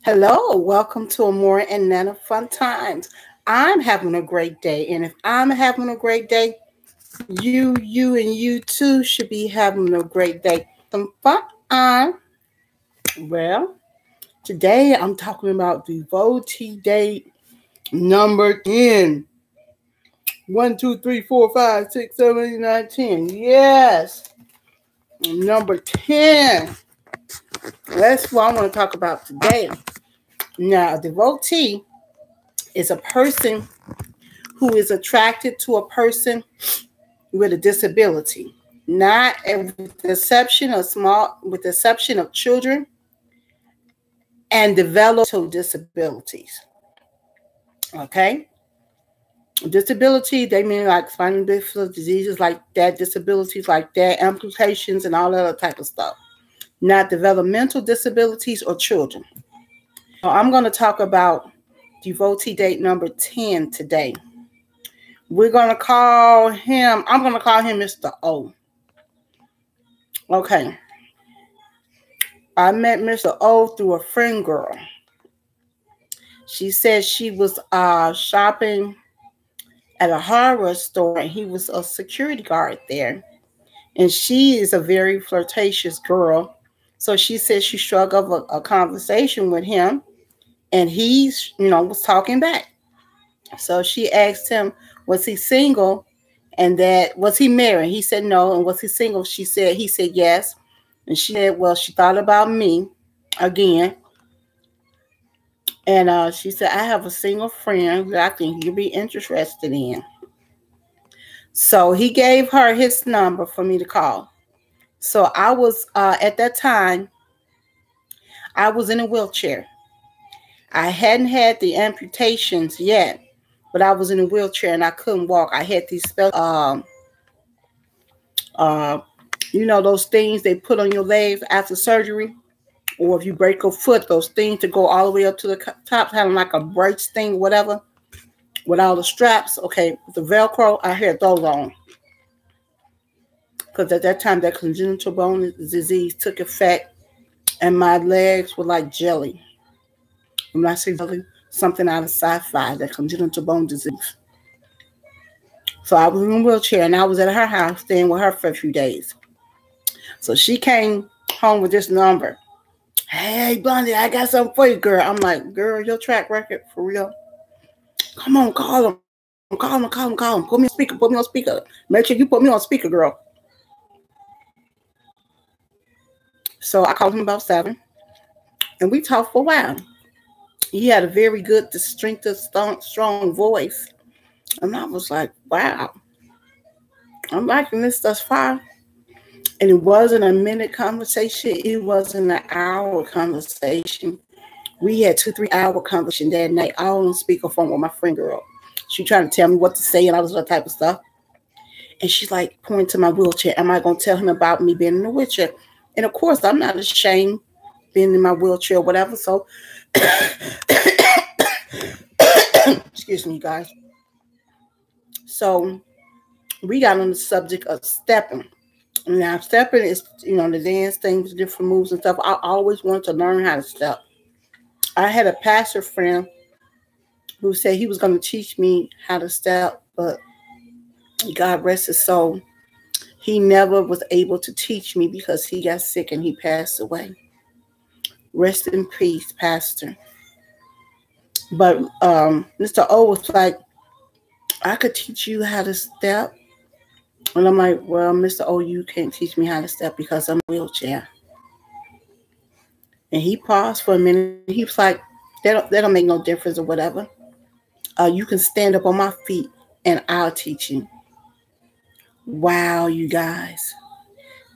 Hello, welcome to a more and none of fun times. I'm having a great day, and if I'm having a great day, and you too should be having a great day. Some fun. Well, today I'm talking about Devotee Day number 10. 1, 2, 3, 4, 5, 6, 7, 8, 9, 10. Yes, number 10. That's what I want to talk about today. Now, a devotee is a person who is attracted to a person with a disability, not with the exception of children and developmental disabilities. Okay, disability they mean like spinal diseases like that, disabilities like that, amputations, and all that other type of stuff. Not developmental disabilities or children. So I'm going to talk about devotee date number 10 today. I'm going to call him Mr. O. Okay. I met Mr. O through a friend girl. She said she was shopping at a hardware store and he was a security guard there. And she is a very flirtatious girl. So she said she struck up a conversation with him and he's, was talking back. So she asked him, was he single? And that, was he married? He said no. And was he single? He said yes. And she said, well, she thought about me again. And she said, I have a single friend that I think you'd be interested in. So he gave her his number for me to call. So I was, at that time, I was in a wheelchair. I hadn't had the amputations yet, but I was in a wheelchair and I couldn't walk. I had these special, those things they put on your legs after surgery, or if you break a foot, those things to go all the way up to the top, kind of like a brace thing, whatever, with all the straps. Okay, with the Velcro, I had those on. Because at that time, that congenital bone disease took effect, and my legs were like jelly. When I say jelly, something out of sci-fi, that congenital bone disease. So I was in a wheelchair, and I was at her house staying with her for a few days. So she came home with this number. Hey, Blondie, I got something for you, girl. I'm like, girl, your track record, for real? Come on, call him. Call him. Put me on speaker. Make sure you put me on speaker, girl. So I called him about 7, and we talked for a while. He had a very good, distinctive, strong voice. And I was like, wow, I'm liking this thus far. And it wasn't a minute conversation. It wasn't an hour conversation. We had 2-3 hour conversation that night, all on speakerphone with my friend girl. She trying to tell me what to say and all this other type of stuff. And she's like pointing to my wheelchair. Am I going to tell him about me being in a wheelchair? And of course, I'm not ashamed being in my wheelchair or whatever. So, excuse me, guys. So we got on the subject of stepping. Now, stepping is, the dance things, different moves and stuff. I always wanted to learn how to step. I had a pastor friend who said he was going to teach me how to step, but God rest his soul, he never was able to teach me because he got sick and he passed away. Rest in peace, Pastor. But Mr. O was like, I could teach you how to step. And I'm like, well, Mr. O, you can't teach me how to step because I'm in a wheelchair. And he paused for a minute. He was like, that don't make no difference or whatever. You can stand up on my feet and I'll teach you. Wow, you guys.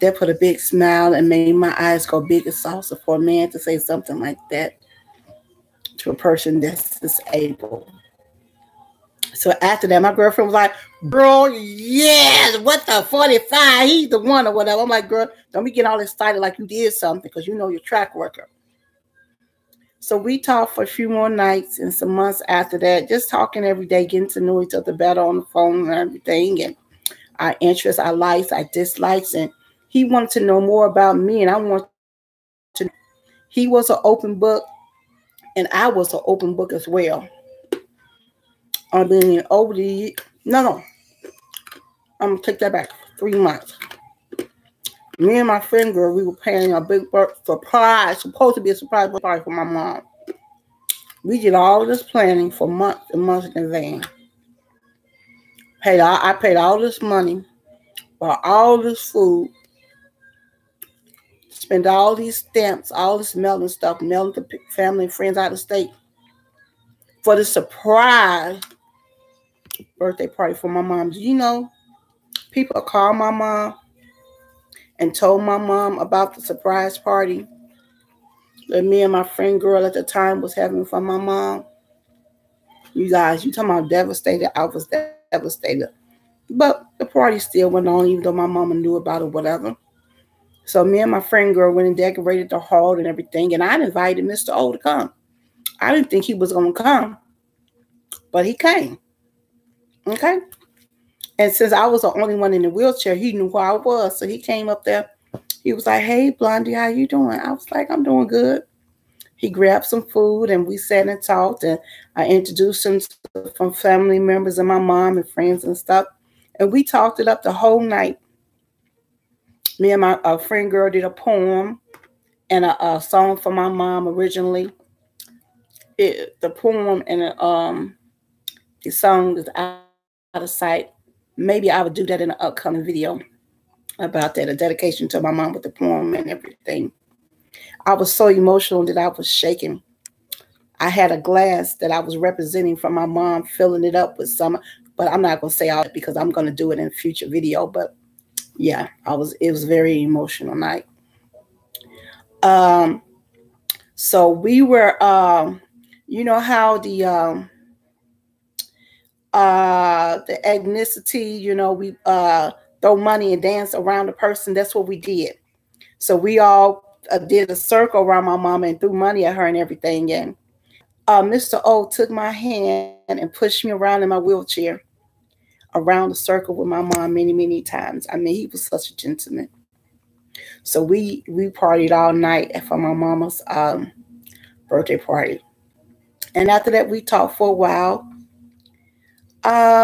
That put a big smile and made my eyes go big as salsa for a man to say something like that to a person that's disabled. So after that, my girlfriend was like, girl, yes, what the 45? He's the one or whatever. I'm like, girl, don't be getting all excited like you did something because you know you're a track worker. So we talked for a few more nights and some months after that, just talking every day, getting to know each other better on the phone and everything, and our interests, our likes, our dislikes. And he wanted to know more about me, and I wanted to. He was an open book. And I was an open book as well. I mean, over the, no, I'm going to take that back. 3 months. Me and my friend girl, we were planning a big surprise, supposed to be a surprise party for my mom. We did all this planning for months and months in advance. I paid all this money, bought all this food, spent all these stamps, all this mailing stuff, mailing to family and friends out of state for the surprise birthday party for my mom. Do you know, people called my mom and told my mom about the surprise party that me and my friend girl at the time was having for my mom. You guys, you talking about devastated? I was devastated. But the party still went on, even though my mama knew about it, whatever. So me and my friend girl went and decorated the hall and everything. And I invited Mr. O to come. I didn't think he was going to come, but he came. Okay? And since I was the only one in the wheelchair, he knew who I was. So he came up there. He was like, "Hey, Blondie, how you doing?" I was like, "I'm doing good." He grabbed some food and we sat and talked. And I introduced him to some family members and my mom and friends and stuff. And we talked it up the whole night. Me and my friend girl did a poem and a song for my mom originally. The poem and the song is out of sight. Maybe I would do that in an upcoming video about that, a dedication to my mom with the poem and everything. I was so emotional that I was shaking. I had a glass that I was representing from my mom, filling it up with some, but I'm not going to say all that because I'm going to do it in a future video. But yeah, it was a very emotional night. So we were, you know how the ethnicity, you know, we throw money and dance around the person. That's what we did. So we all did a circle around my mama and threw money at her and everything. And Mr. O took my hand and pushed me around in my wheelchair around the circle with my mom many, many times. I mean, he was such a gentleman. So we partied all night for my mama's birthday party. And after that, we talked for a while,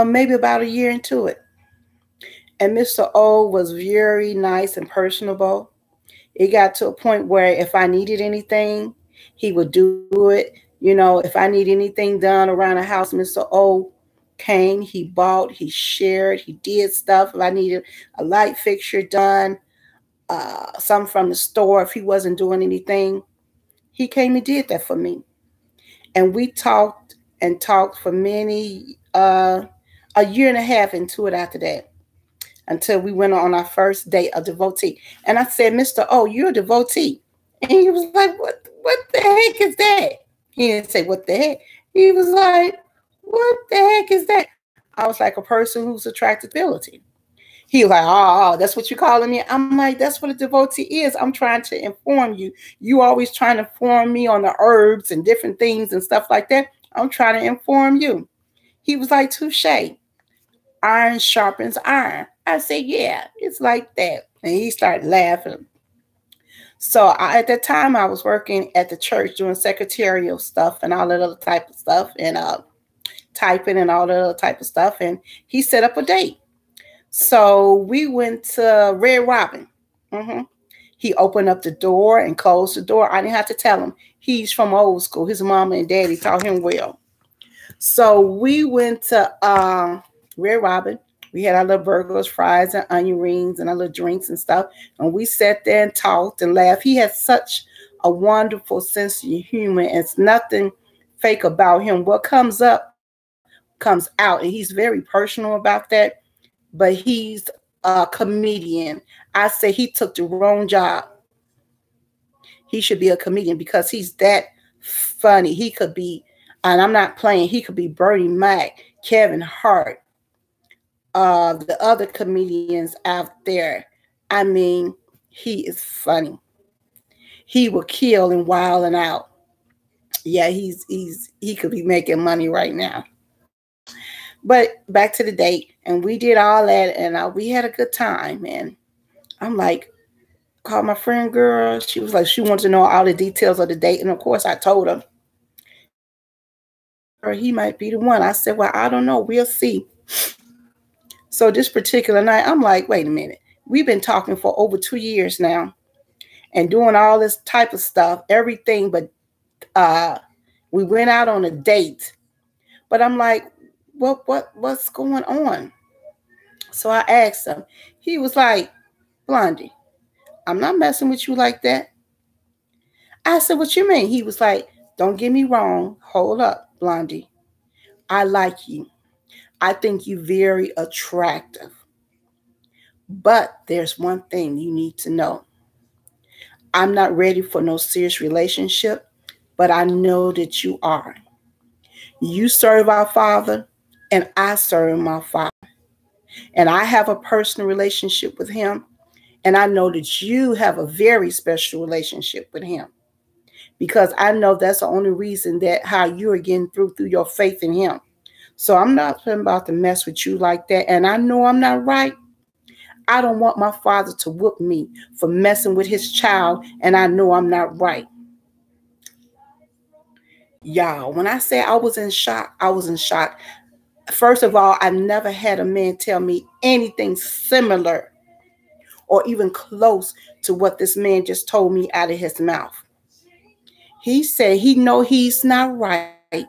maybe about a year into it. And Mr. O was very nice and personable. It got to a point where if I needed anything, he would do it. You know, if I need anything done around the house, Mr. O came, he bought, he shared, he did stuff. If I needed a light fixture done, something from the store, if he wasn't doing anything, he came and did that for me. And we talked and talked for many, a year and a half into it after that, until we went on our first date, a devotee. And I said, "Mr. O, you're a devotee." And he was like, what the heck is that? He didn't say, "What the heck?" He was like, "What the heck is that?" I was like, "A person who's attracted to ability." He was like, "Oh, that's what you're calling me?" I'm like, "That's what a devotee is. I'm trying to inform you. You always trying to inform me on the herbs and different things and stuff like that. I'm trying to inform you." He was like, "Touche. Iron sharpens iron." I said, "Yeah, it's like that." And he started laughing. So at that time, I was working at the church doing secretarial stuff and all that other type of stuff, and typing and all that other type of stuff. And he set up a date. So we went to Red Robin. He opened up the door and closed the door. I didn't have to tell him. He's from old school. His mama and daddy taught him well. So we went to Red Robin. We had our little burgers, fries, and onion rings, and our little drinks and stuff. And we sat there and talked and laughed. He had such a wonderful sense of humor. It's nothing fake about him. What comes up comes out. And he's very personal about that. But he's a comedian. I say he took the wrong job. He should be a comedian because he's that funny. He could be, and I'm not playing, he could be Bernie Mac, Kevin Hart, the other comedians out there. I mean, he is funny. He will kill and wild and out. Yeah, he could be making money right now. But back to the date, and we did all that, and we had a good time. And I'm like, called my friend girl. She was like, she wanted to know all the details of the date, and of course I told her. he might be the one. I said, well, I don't know. We'll see. So this particular night, I'm like, wait a minute. We've been talking for over 2 years now and doing all this type of stuff, everything, but we went out on a date. But I'm like, what's going on? So I asked him. He was like, Blondie, I'm not messing with you like that. I said, what you mean? He was like, don't get me wrong. Hold up, Blondie. I like you. I think you're very attractive. But there's one thing you need to know. I'm not ready for no serious relationship, but I know that you are. You serve our Father, and I serve my Father. And I have a personal relationship with him, and I know that you have a very special relationship with him. Because I know that's the only reason that how you are getting through your faith in him. So I'm not about to mess with you like that. And I know I'm not right. I don't want my father to whoop me for messing with his child. And I know I'm not right. Y'all, when I say I was in shock, I was in shock. First of all, I never had a man tell me anything similar or even close to what this man just told me out of his mouth. He said he know he's not right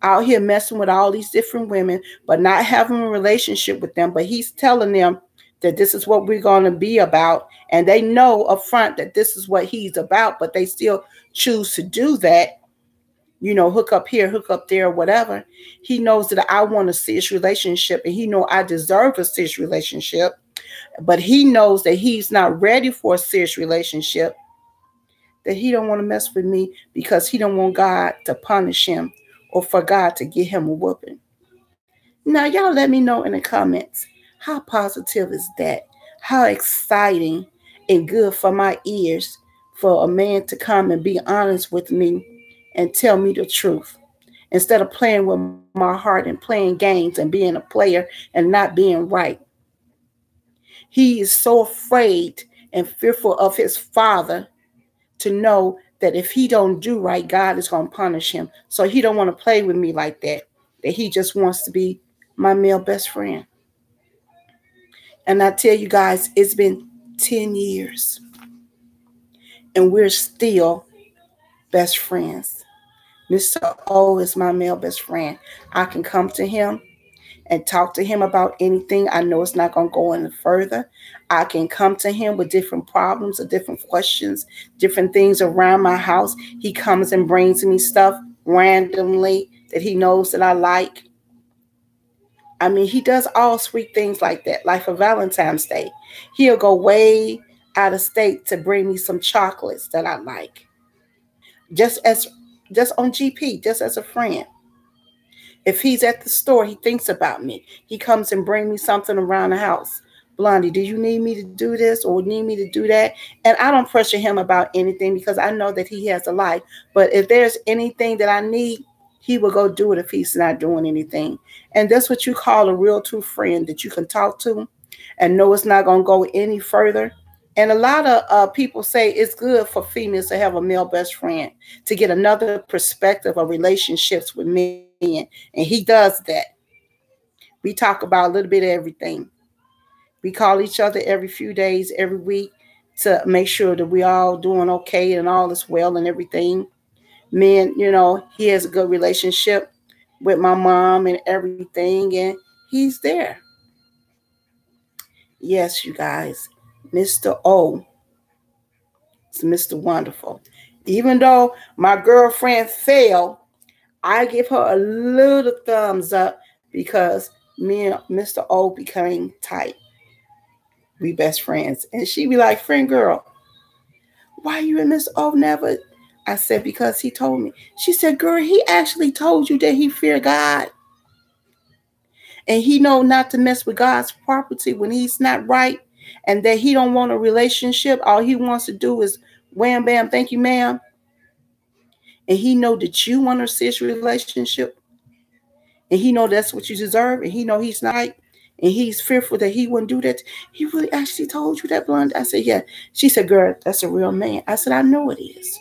out here messing with all these different women, but not having a relationship with them. But he's telling them that this is what we're going to be about. And they know up front that this is what he's about, but they still choose to do that. You know, hook up here, hook up there, whatever. He knows that I want a serious relationship, and he know I deserve a serious relationship. But he knows that he's not ready for a serious relationship. That he don't want to mess with me because he don't want God to punish him or for God to give him a whooping. Now, y'all let me know in the comments, how positive is that? How exciting and good for my ears for a man to come and be honest with me and tell me the truth. Instead of playing with my heart and playing games and being a player and not being right. He is so afraid and fearful of his father to know that if he don't do right, God is going to punish him. So he don't want to play with me like that. That he just wants to be my male best friend. And I tell you guys, it's been 10 years. And we're still best friends. Mr. O is my male best friend. I can come to him and talk to him about anything. I know it's not going to go any further. I can come to him with different problems or different questions, different things around my house. He comes and brings me stuff randomly that he knows that I like. I mean, he does all sweet things like that. Like for Valentine's Day, he'll go way out of state to bring me some chocolates that I like. Just on GP, just as a friend. If he's at the store, he thinks about me. He comes and brings me something around the house. Blondie, do you need me to do this or need me to do that? And I don't pressure him about anything because I know that he has a life. But if there's anything that I need, he will go do it if he's not doing anything. And that's what you call a real true friend that you can talk to and know it's not going to go any further. And a lot of people say it's good for females to have a male best friend to get another perspective of relationships with men. And he does that. We talk about a little bit of everything. We call each other every few days, every week to make sure that we all doing okay and all is well and everything. Men, you know, he has a good relationship with my mom and everything, and he's there. Yes, you guys, Mr. O is Mr. Wonderful. Even though my girlfriend failed, I give her a little thumbs up because me and Mr. O became tight. We best friends. And she be like, friend girl, why you and Mr. O never? I said, because he told me. She said, girl, he actually told you that he feared God. And he know not to mess with God's property when he's not right. And that he don't want a relationship. All he wants to do is wham, bam, thank you, ma'am. And he know that you want a serious relationship. And he know that's what you deserve. And he know he's not right. And he's fearful that he wouldn't do that. He really actually told you that, Blonde? I said, yeah. She said, girl, that's a real man. I said, I know it is.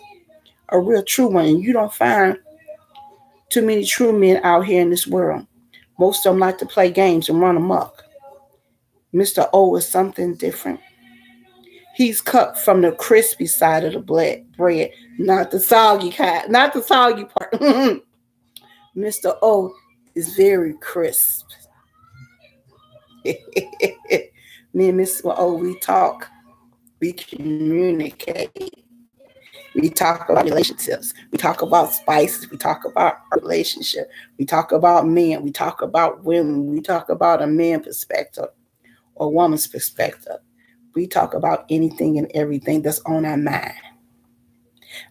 A real true one. And you don't find Too many true men out here in this world. Most of them like to play games and run amok. Mr. O is something different. He's cut from the crispy side of the bread, not the soggy kind, not the soggy part. Mr. O is very crisp. Me and Mr. O, we talk, we communicate. We talk about relationships. We talk about spices. We talk about our relationship. We talk about men. We talk about women. We talk about a man's perspective or a woman's perspective. We talk about anything and everything that's on our mind.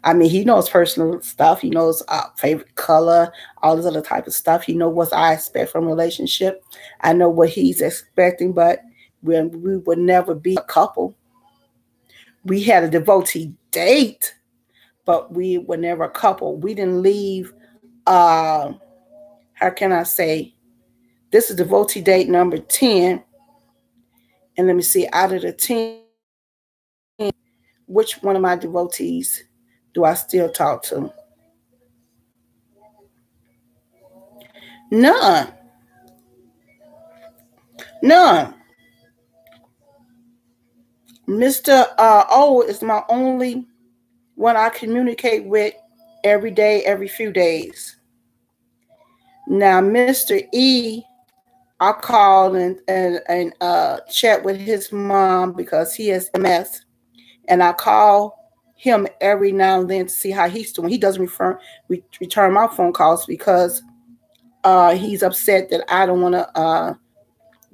I mean, he knows personal stuff. He knows our favorite color, all this other type of stuff. He knows what I expect from a relationship. I know what he's expecting, but we would never be a couple. We had a devotee date, but we were never a couple. We didn't leave, how can I say, this is devotee date number 10. And let me see, out of the 10, which one of my devotees do I still talk to? None. None. Mr. O is my only one I communicate with every day, every few days. Now, Mr. E, I call and chat with his mom because he has MS. And I call him every now and then to see how he's doing. He doesn't return my phone calls because he's upset that I don't want to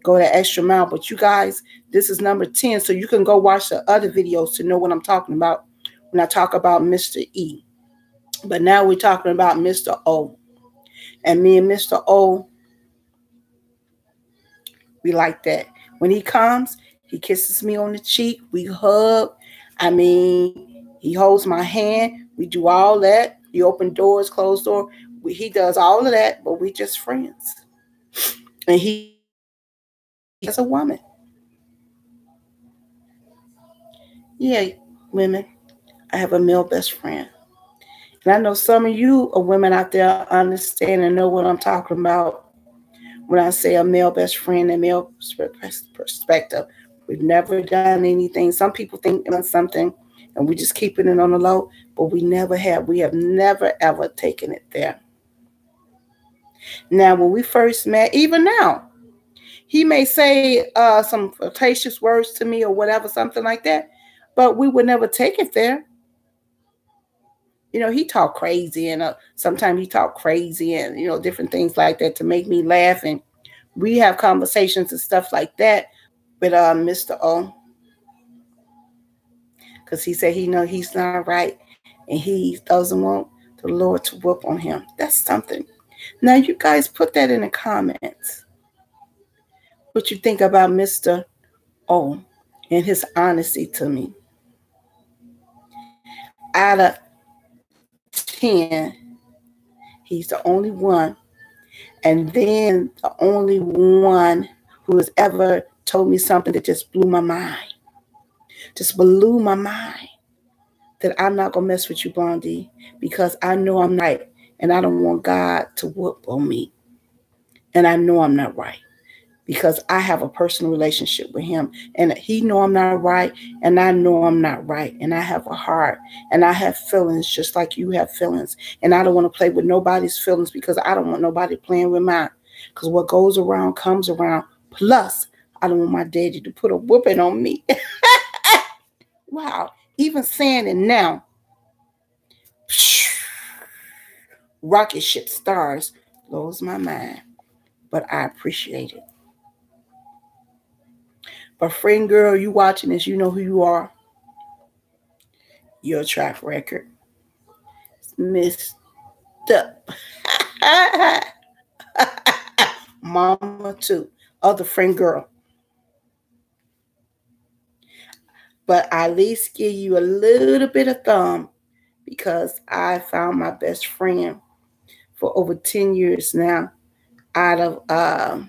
go the extra mile. But you guys, this is number 10. So you can go watch the other videos to know what I'm talking about when I talk about Mr. E. But now we're talking about Mr. O. And me and Mr. O, we like that. When he comes, he kisses me on the cheek. We hug. I mean, he holds my hand. We do all that. He open doors, close door. He does all of that, but we just friends. And he is a woman. Yeah, women, I have a male best friend. And I know some of you are women out there understand and know what I'm talking about when I say a male best friend and male perspective. We've never done anything. Some people think we've done something and we just keeping it on the low, but we never have. We have never, ever taken it there. Now, when we first met, even now, he may say some flirtatious words to me or whatever, something like that, but we would never take it there. You know, he talk crazy and sometimes he talk crazy and, you know, different things like that to make me laugh. And we have conversations and stuff like that with Mr. O. Because he said he know he's not right and he doesn't want the Lord to whoop on him. That's something. Now, you guys put that in the comments. What you think about Mr. O and his honesty to me. Out of 10, he's the only one. And then the only one who has ever told me something that just blew my mind. Just blew my mind. That I'm not going to mess with you, Blondie, because I know I'm right. And I don't want God to whoop on me. And I know I'm not right. Because I have a personal relationship with him. And he know I'm not right. And I know I'm not right. And I have a heart. And I have feelings just like you have feelings. And I don't want to play with nobody's feelings because I don't want nobody playing with mine. Because what goes around comes around. Plus, I don't want my daddy to put a whooping on me. Wow. Even saying it now. Rocket ship stars blows my mind. But I appreciate it. But friend girl, you watching this, you know who you are. Your track record. Missed up. Mama too. Other friend girl. But I at least give you a little bit of thumb because I found my best friend for over 10 years now out of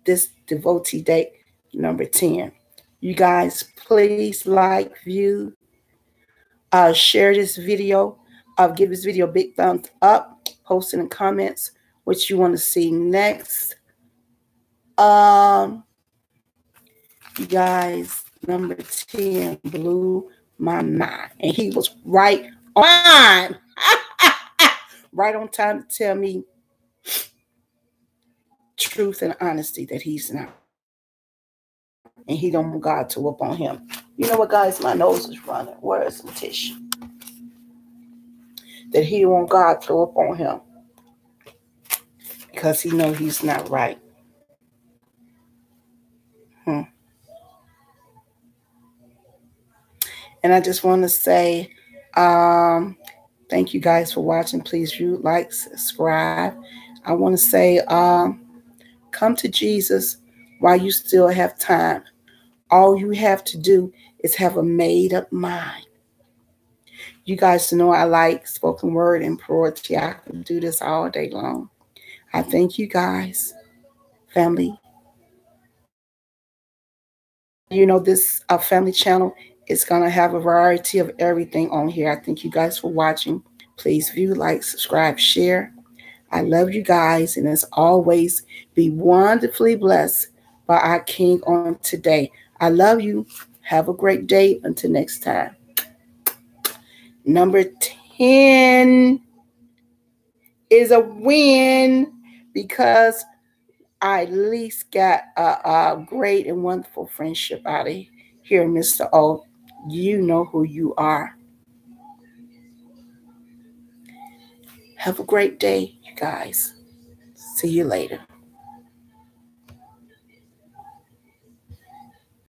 this devotee date number 10. You guys, please like, view, share this video. Give this video a big thumbs up. post in the comments what you want to see next. You guys, number 10 blew my mind. And he was right on. Right on time to tell me truth and honesty that he's not. And he don't want God to whoop on him. You know what, guys? My nose is running. Where is some tissue? That he don't want God to whoop on him. Because he know he's not right. And I just want to say thank you guys for watching. Please view, like, subscribe. I want to say come to Jesus while you still have time. All you have to do is have a made-up mind. You guys know I like spoken word and poetry. I could do this all day long. I thank you guys, family. You know, this family channel is going to have a variety of everything on here. I thank you guys for watching. Please view, like, subscribe, share. I love you guys. And as always, be wonderfully blessed by our King on today. I love you. Have a great day. Until next time. Number 10 is a win because I at least got a great and wonderful friendship out of here, Mr. O. You know who you are. Have a great day, you guys. See you later.